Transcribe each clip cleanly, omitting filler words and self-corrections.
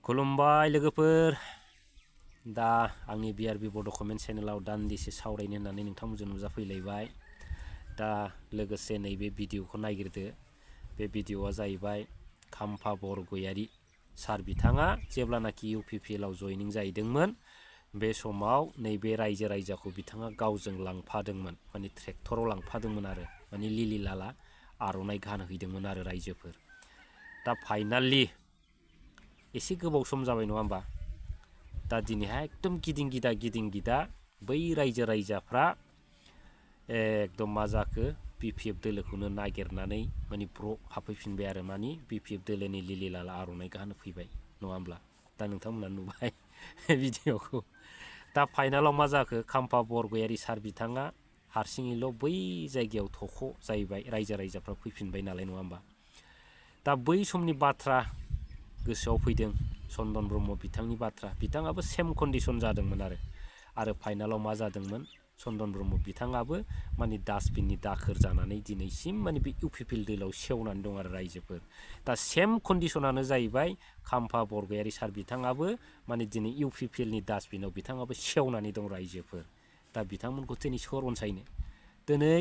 Kulumbai लोगोफोर दा आंनि BRB Bodo कमेन्ट चेनेलाव दान्दिसे सावरायनो होननानै नोंथांमोनजों नुजाफैलायबाय दा लोगोसे नैबे भिडिअखौ नायगिरदो बे भिडिअआ जाहैबाय काम्पा बरगयारी सार बिथाङा जेब्लानाखि UPPL आव जयनिं जाहैदोंमोन बे समाव नैबे रायजो राजाखौ बिथाङा गावजों लांफादोंमोन माने ट्रेक्टराव लांफादोंमोन आरो माने लिलि लाला आर'नाइ गानहोहैदोंमोन आरो रायजोफोर दा फाइनाली एसे गोबाव सम जाबाय नङा होमबा दा दिनैहाय एकदम गिदिं गिदा बै रायजो राजाफ्रा एकदम मा जाखो BPF दोलोखौनो नागिरनानै माने ब्र' हाबफैफिनबाय आरो माने BPF दोलोनि लिलि लाला आर'नाइ गानहोफैबाय नङा होमब्ला दा नोंथांमोना नुबाय भिडिअखौ दा फाइनालाव मा जाखो काम्पा बरगयारी सार बिथाङा हारसिङैल' बै जायगायाव थख' जाहैबाय रायजो राजाफ्रा फैफिनबाय नालाय नङा होमबा दा बै समनि बाथ्रा गोसोआव फैदों चन्दन ब्रह्म बिथांनि बाथ्रा बिथाङाबो सेम कन्डिशन जादोंमोन आरो फाइनालाव मा जादोंमोन चन्दन ब्रह्म बिथाङाबो माने डास्टबिननि दाखोर जानानै दिनैसिम माने बे UPPL दोलोआव सेवनानै दं आरो रायजोफोर दा सेम कन्डिशनानो जाहैबाय काम्पा बरगयारी सार बिथाङाबो माने दिनै UPPLनि डास्टबिनाव बिथाङाबो सेवनानै दं रायजोफोर दा बिथांमोनखौ दिनै सोर अनसायनो दिनै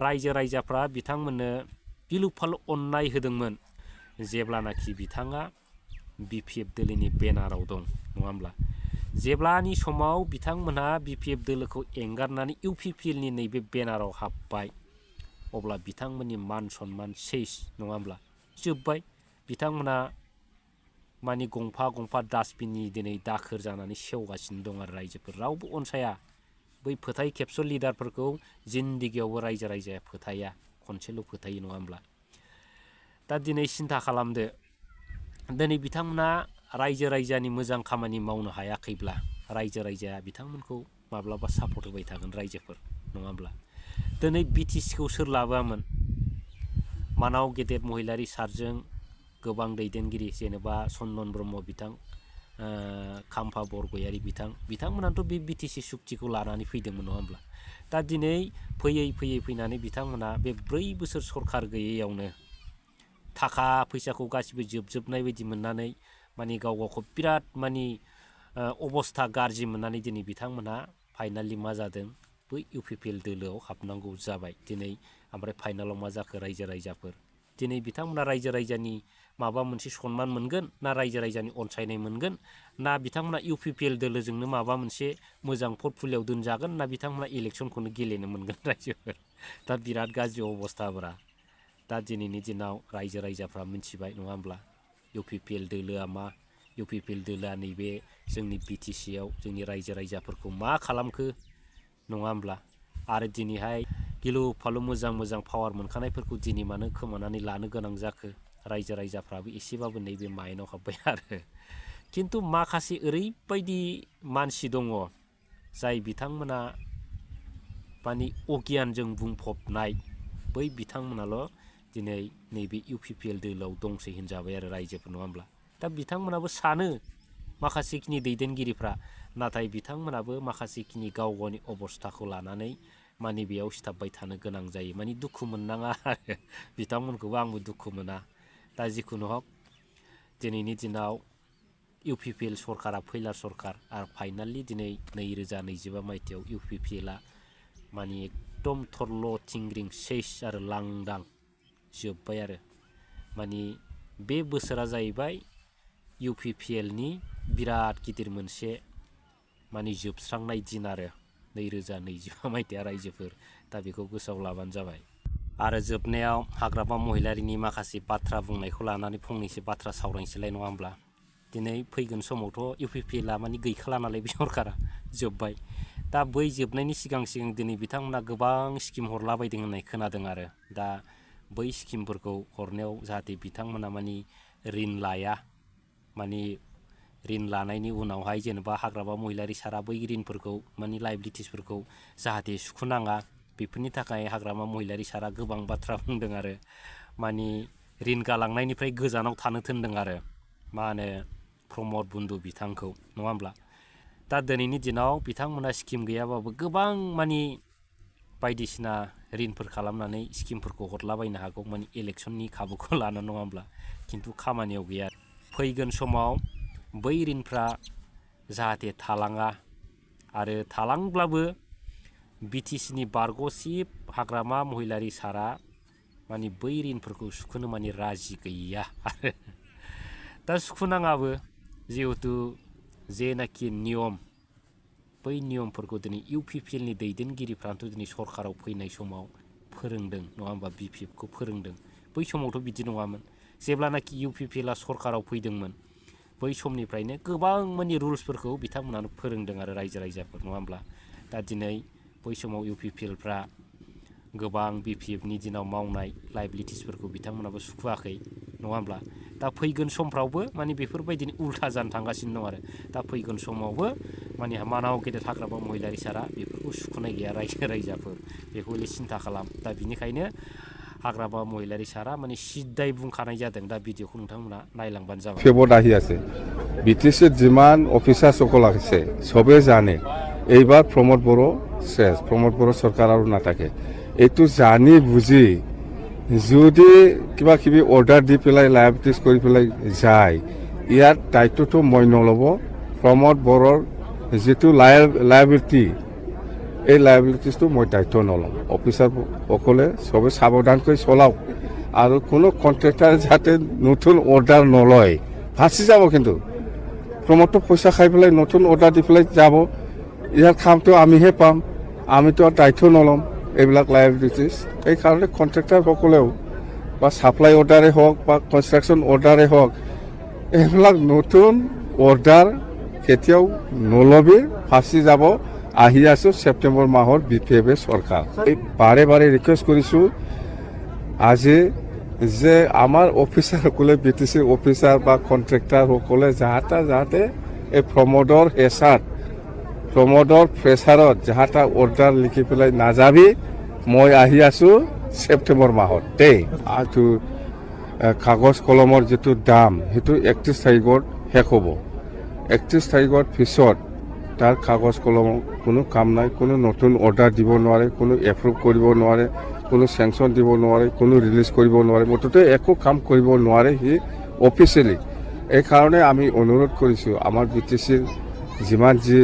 रायजो राजाफ्रा बिथांमोननो गिलु फालु अननाय होदोंमोन जेब्लानाखि बिथाङा BPF दोलोनि बेनाराव दं नङा होमब्ला जेब्लानि समाव बिथांमोनहा BPF दोलोखौ एंगारनानै UPPLनि नैबे बेनाराव हाबबाय अब्ला बिथांमोननि मान सन्मान सेस नङा होमब्ला जोब्बाय बिथांमोनहा माने गंफा डास्टबिननि दिनै दाखोर जानानै सेवगासिनो दं आरो रायजोफोर रावबो अनसाया बै फोथाय खेबस' लिडारफोरखौ जिन्दिगियावबो रायजो राजाया फोथाया खनसेल' फोथायो नङा होमब्ला दा दिनै सिन्था खालामदो दिनै बिथांमोना रायजो राजानि मोजां खामानि मावनो हायाखैब्ला रायजो राजाया बिथांमोनखौ माब्लाबा सापर्ट होबाय थागोन रायजोफोर नङा होमब्ला दिनै BTCखौ सोर लाबोआमोन मानाव गेदेर महिलारि सारजों गोबां दैदेनगिरि जेनेबा चन्दन ब्रह्म बिथां काम्पा बरगयारी बिथांमोनाथ' बे BTC सुक्तिखौ लानानै फैदोंमोन नङा होमब्ला दा दिनै फैनानै बिथांमोना बे 4 बोसोर सरखार गैयैयावनो थाखा फैसाखौ गासिबो जोबजोबनाय बायदि मोननानै माने गावखौ बिराद माने अबस्था गाज्रि मोननानै दिनै बिथांमोनहा फाइनाली मा जादों बै UPPL दोलोआव हाबनांगौ जाबाय दिनै ओमफ्राय फाइनालाव मा जाखो रायजो राजाफोर दिनै बिथांमोना रायजो राजानि माबा मोनसे सन्मान मोनगोन ना रायजो राजानि अनसायनाय मोनगोन ना बिथांमोना UPPL दोलोजोंनो माबा मोनसे मोजां पर्टफलिय'आव दोनजागोन ना बिथांमोना इलेक्सनखौनो गेलेनो मोनगोन रायजोफोर दा बिराद गाज्रि अबस्थाफोरा दा दिनैनि दिनाव रायजो राजाफ्रा मिथिबाय नङा होमब्ला UPPL दोलोआ मा UPPL दोलोआ नैबे जोंनि BTC आव जोंनि रायजो राजाफोरखौ मा खालामखो नङा होमब्ला आरो दिनैहाय गिलु फालु मोजां पावार मोनखानायफोरखौ दिनै मानो खोमानानै लानो गोनां जाखो रायजो राजाफ्राबो एसेबाबो नैबे माइन्डआव हाबबाय आरो खिन्थु माखासे ओरैबायदि मानसि दङ जाय बिथांमोना माने अगियानजों बुंफबनाय बै बिथांमोनाल' दिनै नैबे UPPL दोलोआव दंसै होनजाबाय आरो रायजोफोर नङा होमब्ला दा बिथांमोनाबो सानो माखासेखिनि दैदेनगिरिफ्रा नाथाय बिथांमोनाबो माखासेखिनि गावनि अबस्थाखौ लानानै माने बेयाव सिथाबबाय थानो गोनां जायो माने दुखु मोननाङा आरो बिथांमोनखौबो आंबो दुखु मोना दा जिखुनु हक दिनैनि दिनाव UPPL सरकारा फैलार सरकार आरो फाइनाली दिनै 2025 मायथाइयाव UPPLआ माने एकदम थरल' थिंग्रिं सेस आरो लांदां जोब्बाय आरो माने बे बोसोरा जाहैबाय UPPLनि बिराद गिदिर मोनसे माने जोबस्रांनाय दिन आरो 2025 मायथाइया रायजोफोर दा बेखौ गोसोआव लाबानो जाबाय आरो जोबनायाव हाग्रामा महिलारिनि माखासे बाथ्रा बुंनायखौ लानानै फंनैसो बाथ्रा सावरायनोसैलाय नङा होमब्ला दिनै फैगोन समावथ' UPPLआ माने गैखाला नालाय बे सरकारा जोब्बाय दा बै जोबनायनि सिगां दिनै बिथांमोना गोबां स्किम हरलाबायदों होननाय खोनादों आरो दा बै स्किमफोरखौ हरनायाव जाहाथे बिथांमोना माने रिन लाया माने रिन लानायनि उनावहाय जेनेबा हाग्रामा महिलारि सारा बै रिनफोरखौ माने लाइबिलिटिसफोरखौ जाहाथे सुख'नाङा बेफोरनि थाखाय हाग्रामा महिलारि सारा गोबां बाथ्रा बुंदों आरो माने रिन गालांनायनिफ्राय गोजानाव थानो थिनदों आरो मा होनो प्रमद बन्दु बिथांखौ नङा होमब्ला दा दिनैनि दिनाव बिथांमोना स्किम गैयाबाबो गोबां माने बायदिसिना रिनफोर खालामनानै स्किमफोरखौ हरलाबायनो हागौ माने इलेक्सननि खाबुखौ लाना नङा होमब्ला खिन्थु खामानियाव गैया फैगोन समाव बै ऋणफ्रा जाहाथे थालाङा आरो थालांब्लाबो बिटिसिनि बारग'सिब हाग्रामा महिलारि सारा माने बै ऋणफोरखौ सुख'नो माने राजि गैया आरो दा सुख'नाङाबो जिहेतु जेनाखि नियम बै नियमफोरखौ दिनै इउपिपिएलनि दैदेनगिरिफ्राथ' दिनै सरकाराव फैनाय समाव फोरोंदों नङा होमबा बिपिएफखौ फोरोंदों बै समावथ' बिदि नङामोन जेब्लानाखि इउपिपिएलआ सरकाराव फैदोंमोन बै समनिफ्रायनो गोबां माने रुल्सफोरखौ बिथांमोनानो फोरोंदों आरो रायजो राजाफोर नङा होमब्ला दा दिनै बै समाव इउपिपिएलफ्रा गोबां बिपिएफनि दिनाव मावनाय लाइबिलिटिसफोरखौ बिथांमोनाबो सुखुवाखै नङा होमब्ला दा फैगोन समफ्रावबो माने बेफोरबायदिनो उल्था जानो थांगासिनो दं आरो दा फैगोन समावबो माने मानाव गेदेर हाग्रामा महिलारि सारा बेफोरखौ सुख'नाय गैया रायजो राजाफोर बेखौ सिन्था खालाम दा बिनिखायनो हाग्रामा महिलारि सारा माने सिद्दाय बुंखानाय जादों दा भिडिअखौ नोंथांमोना नायलांबानो जाबाय ফেভত আহি আছে বিটিসির যিমান অফিসার সকল আছে সবে জানে এইবার প্রমোদ বড়ো শেষ প্রমোদ বড়ো সরকার আর নাথাকে এইটো জানি বুঝি যদি কিবা কিবি অর্ডার দি পেলাই লাইবিলিটিস কৰি পেলাই যায় ইয়াৰ দায়িত্বটো মই নল'ব প্ৰমোদ বড়োৰ যেটো লাইবিলিটি এই লাইবিলিটিসটো মই দায়িত্ব নল'ম অফিসার সকলে সবে সাবধানকৈ চলাওক আৰু কোনো কন্ট্রাক্টর যাতে নতুন অর্ডার নলয় ফাঁসি যাব কিন্তু প্রমোদটো পয়সা খাই পেলাই নতুন অর্ডার দি পেলাই যাব ইয়াৰ কামটো আমিহে পাম আমিতো আর দায়িত্ব নল'ম এইবিলাক লাইবিলিটিস এই কারণে কন্ট্রাক্টর সকলেও বা সাপ্লাই অর্ডারে হোক বা কনস্ট্রাকশন অর্ডারে হোক এইবিলাক নতুন অর্ডার কেতিয়াও নলবি ফাঁসি যাব আহি আছো সেপ্টেম্বৰ মাহৰ বিপিএফ সরকার এই বারে বারে রিকোয়েস্ট কৰিছোঁ আজি যে আমাৰ অফিচাৰ সকলে বিটিসি অফিচাৰ বা কন্ট্রাক্টর সকলে যাহাতে এই প্ৰমোদৰ হেঁচাত প্ৰমোদৰ প্ৰেছাৰত যাহাটা অৰ্ডাৰ লিখি পেলাই নাযাবি মই আহি আছো সেপ্টেম্বৰ মাহত দেই আৰু কাগজ কলমৰ যেটো দাম সেইটো 31 তাৰিখত শেষ হ'ব 31 তাৰিখৰ পিছত তাৰ কাগজ কলমৰ কোনো কাম নাই কোনো নতুন অৰ্ডাৰ দিব নোৱাৰে কোনো এপ্ৰুভ কৰিব নোৱাৰে কোনো চেংচন দিব নোৱাৰে কোনো ৰিলিজ কৰিব নোৱাৰে মুঠতে একো কাম কৰিব নোৱাৰে সি অফিচিয়েলি এই কাৰণে আমি অনুৰোধ কৰিছোঁ আমাৰ বিটিচিৰ যিমান যি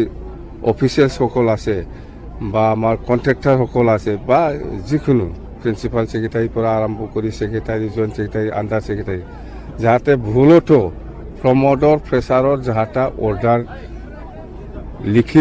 অফিচিয়েল সকল আছে বা আমাৰ কন্ট্রাক্টর সকল আছে বা যিকোনো প্ৰিন্সিপাল সেক্রেটারিৰ পৰা আৰম্ভ কৰি secretary joint secretary under secretary যাতে ভুলতো প্ৰমোদৰ প্ৰেছাৰত যাহাটা অৰ্ডাৰ লিখি